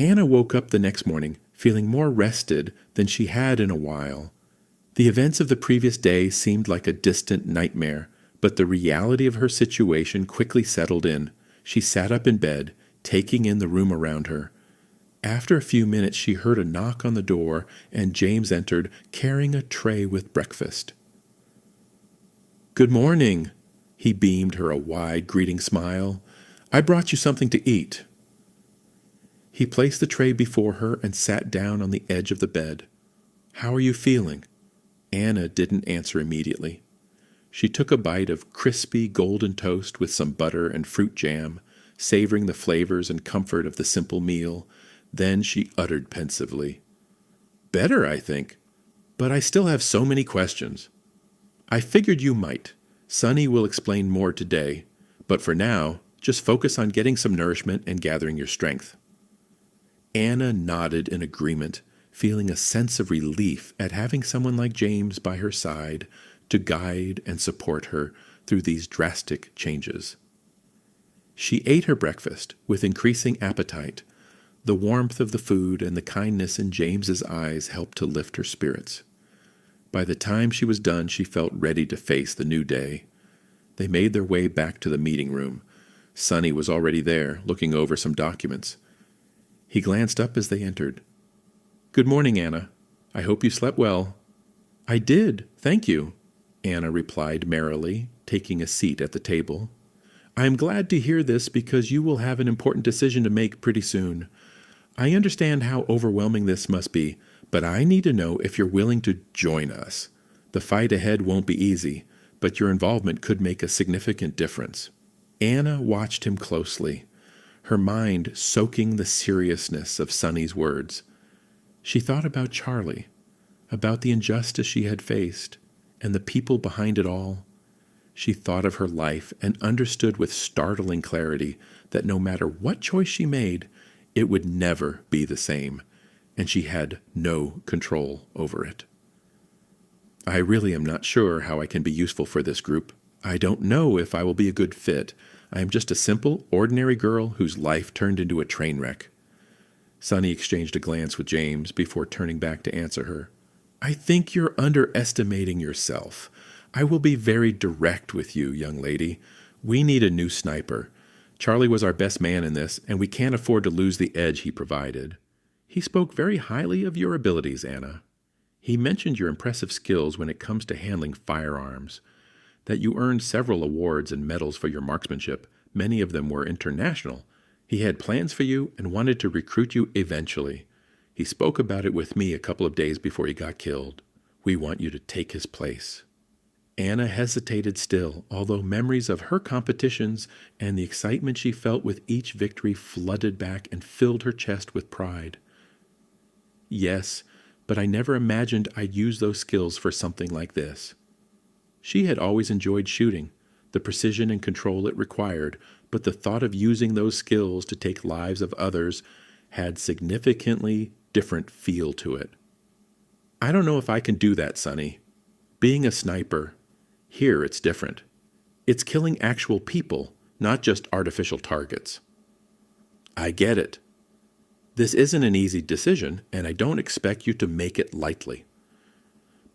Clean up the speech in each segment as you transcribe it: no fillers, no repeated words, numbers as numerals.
Anna woke up the next morning feeling more rested than she had in a while. The events of the previous day seemed like a distant nightmare, but the reality of her situation quickly settled in. She sat up in bed, taking in the room around her. After a few minutes, she heard a knock on the door, and James entered, carrying a tray with breakfast. "Good morning," he beamed her a wide, greeting smile. "I brought you something to eat." He placed the tray before her and sat down on the edge of the bed. "How are you feeling?" Anna didn't answer immediately. She took a bite of crispy golden toast with some butter and fruit jam, savoring the flavors and comfort of the simple meal. Then she uttered pensively, "Better, I think, but I still have so many questions." "I figured you might. Sonny will explain more today, but for now, just focus on getting some nourishment and gathering your strength." Anna nodded in agreement, feeling a sense of relief at having someone like James by her side to guide and support her through these drastic changes. She ate her breakfast with increasing appetite. The warmth of the food and the kindness in James's eyes helped to lift her spirits. By the time she was done, she felt ready to face the new day. They made their way back to the meeting room. Sonny was already there, looking over some documents. He glanced up as they entered. "Good morning, Anna. I hope you slept well." "I did, thank you," Anna replied merrily, taking a seat at the table. "I am glad to hear this because you will have an important decision to make pretty soon. I understand how overwhelming this must be, but I need to know if you're willing to join us. The fight ahead won't be easy, but your involvement could make a significant difference." Anna watched him closely, her mind soaking the seriousness of Sonny's words. She thought about Charlie, about the injustice she had faced, and the people behind it all. She thought of her life and understood with startling clarity that no matter what choice she made, it would never be the same, and she had no control over it. "I really am not sure how I can be useful for this group. I don't know if I will be a good fit. I am just a simple, ordinary girl whose life turned into a train wreck." Sonny exchanged a glance with James before turning back to answer her. "I think you're underestimating yourself. I will be very direct with you, young lady. We need a new sniper. Charlie was our best man in this, and we can't afford to lose the edge he provided. He spoke very highly of your abilities, Anna. He mentioned your impressive skills when it comes to handling firearms, that you earned several awards and medals for your marksmanship. Many of them were international. He had plans for you and wanted to recruit you eventually. He spoke about it with me a couple of days before he got killed. We want you to take his place." Anna hesitated still, although memories of her competitions and the excitement she felt with each victory flooded back and filled her chest with pride. "Yes, but I never imagined I'd use those skills for something like this." She had always enjoyed shooting, the precision and control it required, but the thought of using those skills to take lives of others had significantly different feel to it. "I don't know if I can do that, Sonny. Being a sniper, here it's different. It's killing actual people, not just artificial targets." "I get it. This isn't an easy decision, and I don't expect you to make it lightly.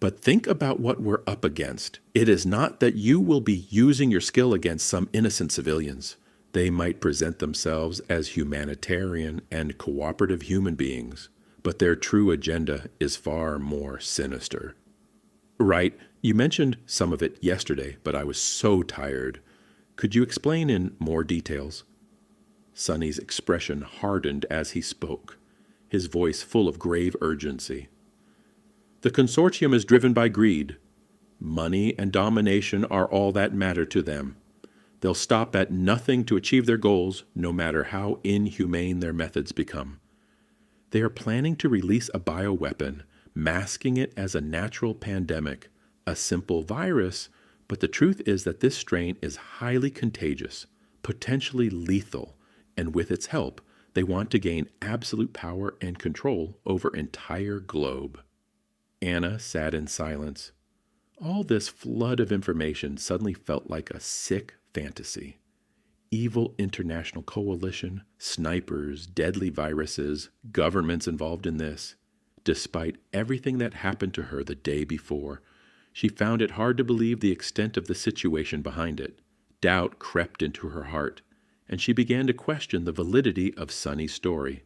But think about what we're up against. It is not that you will be using your skill against some innocent civilians. They might present themselves as humanitarian and cooperative human beings, but their true agenda is far more sinister." "Right. You mentioned some of it yesterday, but I was so tired. Could you explain in more details?" Sonny's expression hardened as he spoke, his voice full of grave urgency. "The Consortium is driven by greed. Money and domination are all that matter to them. They'll stop at nothing to achieve their goals, no matter how inhumane their methods become. They are planning to release a bioweapon, masking it as a natural pandemic, a simple virus, but the truth is that this strain is highly contagious, potentially lethal, and with its help, they want to gain absolute power and control over entire globe." Anna sat in silence. All this flood of information suddenly felt like a sick fantasy. Evil international coalition, snipers, deadly viruses, governments involved in this. Despite everything that happened to her the day before, she found it hard to believe the extent of the situation behind it. Doubt crept into her heart, and she began to question the validity of Sonny's story.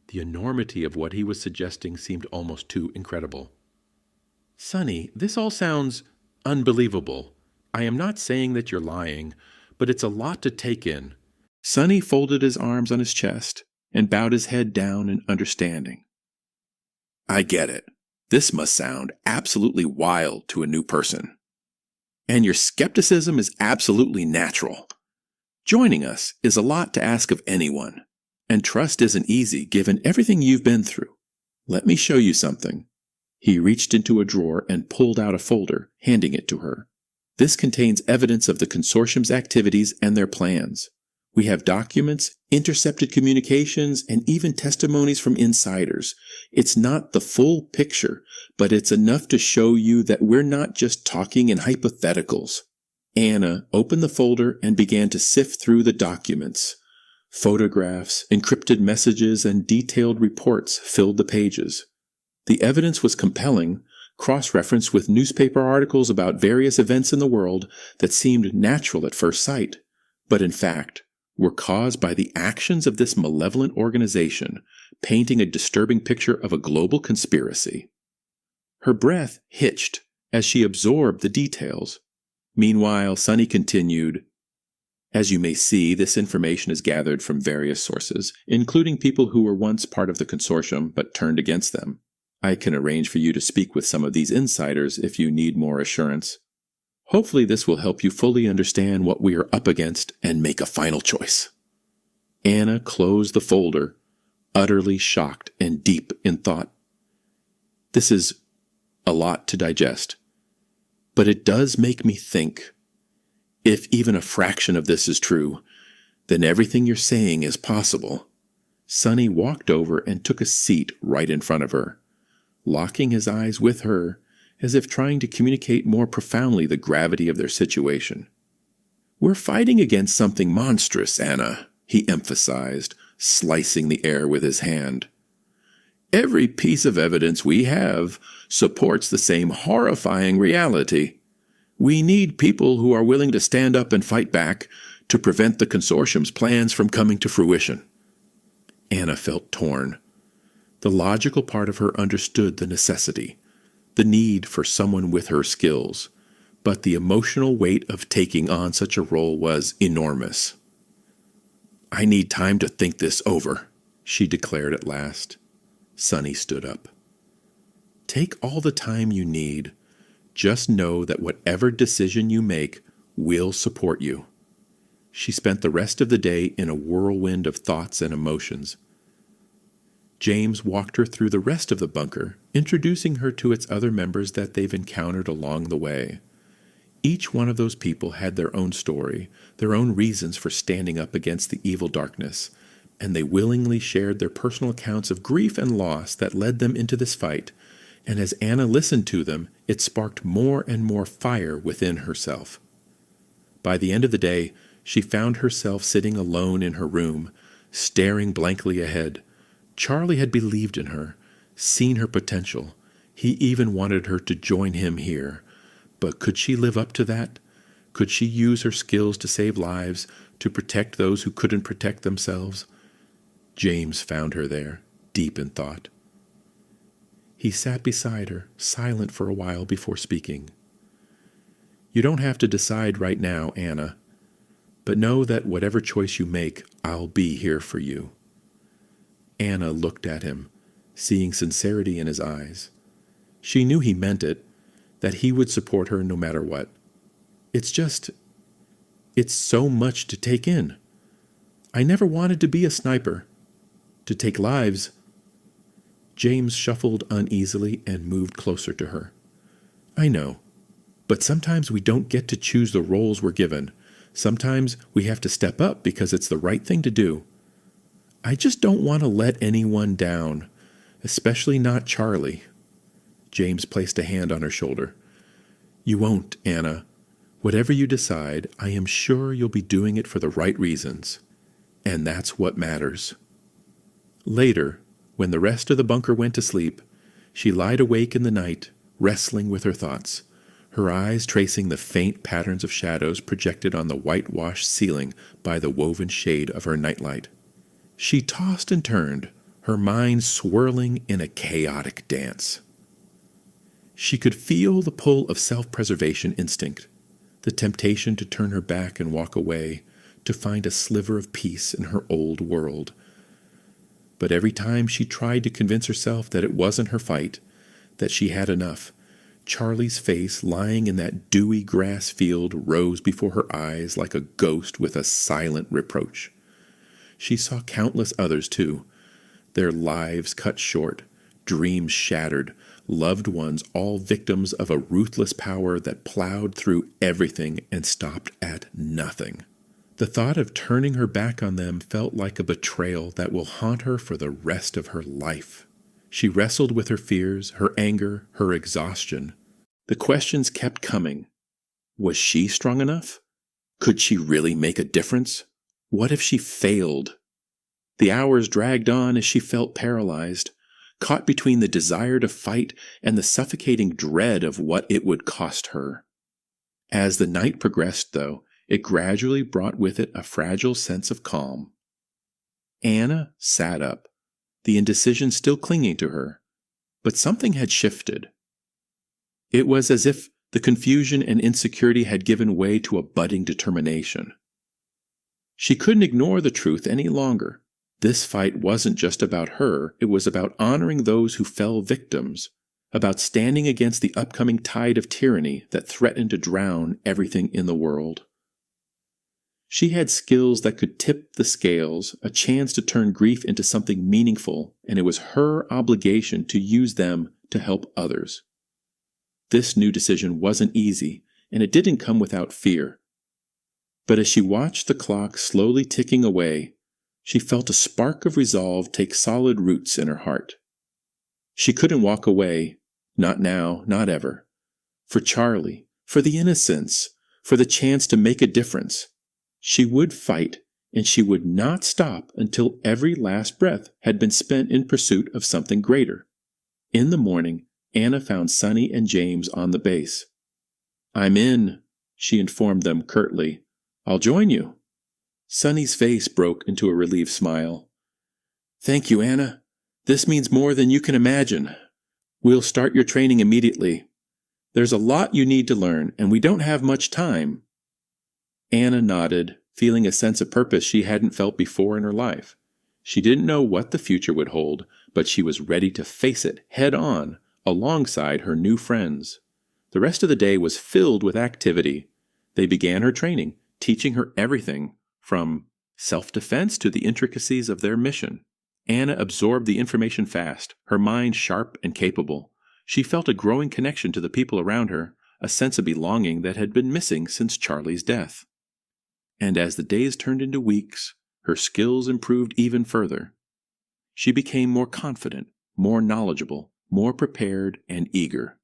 The enormity of what he was suggesting seemed almost too incredible. "Sonny, this all sounds unbelievable. I am not saying that you're lying, but it's a lot to take in." Sonny folded his arms on his chest and bowed his head down in understanding. "I get it. This must sound absolutely wild to a new person. And your skepticism is absolutely natural. Joining us is a lot to ask of anyone, and trust isn't easy given everything you've been through. Let me show you something." He reached into a drawer and pulled out a folder, handing it to her. "This contains evidence of the consortium's activities and their plans. We have documents, intercepted communications, and even testimonies from insiders. It's not the full picture, but it's enough to show you that we're not just talking in hypotheticals." Anna opened the folder and began to sift through the documents. Photographs, encrypted messages, and detailed reports filled the pages. The evidence was compelling, cross-referenced with newspaper articles about various events in the world that seemed natural at first sight, but in fact were caused by the actions of this malevolent organization, painting a disturbing picture of a global conspiracy. Her breath hitched as she absorbed the details. Meanwhile, Sonny continued, "As you may see, this information is gathered from various sources, including people who were once part of the consortium but turned against them. I can arrange for you to speak with some of these insiders if you need more assurance. Hopefully this will help you fully understand what we are up against and make a final choice." Anna closed the folder, utterly shocked and deep in thought. This is a lot to digest, but it does make me think. If even a fraction of this is true, then everything you're saying is possible. Sonny walked over and took a seat right in front of her, locking his eyes with her, as if trying to communicate more profoundly the gravity of their situation. "We're fighting against something monstrous, Anna," he emphasized, slicing the air with his hand. "Every piece of evidence we have supports the same horrifying reality. We need people who are willing to stand up and fight back to prevent the consortium's plans from coming to fruition." Anna felt torn. The logical part of her understood the necessity, the need for someone with her skills, but the emotional weight of taking on such a role was enormous. "I need time to think this over," she declared at last. Sonny stood up. "Take all the time you need. Just know that whatever decision you make will support you." She spent the rest of the day in a whirlwind of thoughts and emotions. James walked her through the rest of the bunker, introducing her to its other members that they've encountered along the way. Each one of those people had their own story, their own reasons for standing up against the evil darkness, and they willingly shared their personal accounts of grief and loss that led them into this fight, and as Anna listened to them, it sparked more and more fire within herself. By the end of the day, she found herself sitting alone in her room, staring blankly ahead. Charlie had believed in her, seen her potential. He even wanted her to join him here. But could she live up to that? Could she use her skills to save lives, to protect those who couldn't protect themselves? James found her there, deep in thought. He sat beside her, silent for a while before speaking. "You don't have to decide right now, Anna, but know that whatever choice you make, I'll be here for you." Anna looked at him, seeing sincerity in his eyes. She knew he meant it, that he would support her no matter what. It's so much to take in. I never wanted to be a sniper. To take lives. James shuffled uneasily and moved closer to her. "I know, but sometimes we don't get to choose the roles we're given. Sometimes we have to step up because it's the right thing to do. I just don't want to let anyone down, especially not Charlie." James placed a hand on her shoulder. "You won't, Anna. Whatever you decide, I am sure you'll be doing it for the right reasons. And that's what matters. Later, when the rest of the bunker went to sleep, she lied awake in the night, wrestling with her thoughts, her eyes tracing the faint patterns of shadows projected on the whitewashed ceiling by the woven shade of her nightlight. She tossed and turned, her mind swirling in a chaotic dance. She could feel the pull of self-preservation instinct, the temptation to turn her back and walk away, to find a sliver of peace in her old world. But every time she tried to convince herself that it wasn't her fight, that she had enough, Charlie's face lying in that dewy grass field rose before her eyes like a ghost with a silent reproach. She saw countless others, too, their lives cut short, dreams shattered, loved ones all victims of a ruthless power that plowed through everything and stopped at nothing. The thought of turning her back on them felt like a betrayal that will haunt her for the rest of her life. She wrestled with her fears, her anger, her exhaustion. The questions kept coming. Was she strong enough? Could she really make a difference? What if she failed? The hours dragged on as she felt paralyzed, caught between the desire to fight and the suffocating dread of what it would cost her. As the night progressed, though, it gradually brought with it a fragile sense of calm. Anna sat up, the indecision still clinging to her, but something had shifted. It was as if the confusion and insecurity had given way to a budding determination. She couldn't ignore the truth any longer. This fight wasn't just about her, it was about honoring those who fell victims, about standing against the upcoming tide of tyranny that threatened to drown everything in the world. She had skills that could tip the scales, a chance to turn grief into something meaningful, and it was her obligation to use them to help others. This new decision wasn't easy, and it didn't come without fear. But as she watched the clock slowly ticking away, she felt a spark of resolve take solid roots in her heart. She couldn't walk away, not now, not ever. For Charlie, for the innocence, for the chance to make a difference. She would fight, and she would not stop until every last breath had been spent in pursuit of something greater. In the morning, Anna found Sonny and James on the base. "I'm in," she informed them curtly. "I'll join you." Sonny's face broke into a relieved smile. "Thank you, Anna. This means more than you can imagine. We'll start your training immediately. There's a lot you need to learn, and we don't have much time." Anna nodded, feeling a sense of purpose she hadn't felt before in her life. She didn't know what the future would hold, but she was ready to face it head on, alongside her new friends. The rest of the day was filled with activity. They began her training, teaching her everything, from self-defense to the intricacies of their mission. Anna absorbed the information fast, her mind sharp and capable. She felt a growing connection to the people around her, a sense of belonging that had been missing since Charlie's death. And as the days turned into weeks, her skills improved even further. She became more confident, more knowledgeable, more prepared and eager.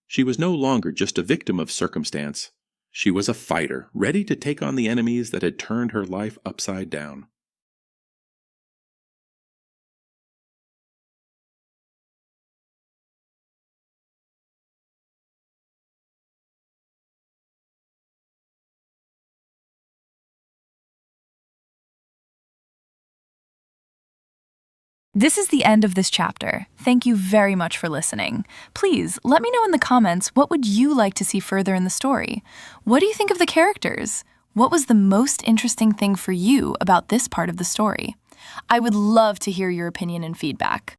She was no longer just a victim of circumstance. She was a fighter, ready to take on the enemies that had turned her life upside down. This is the end of this chapter. Thank you very much for listening. Please, let me know in the comments what would you like to see further in the story? What do you think of the characters? What was the most interesting thing for you about this part of the story? I would love to hear your opinion and feedback.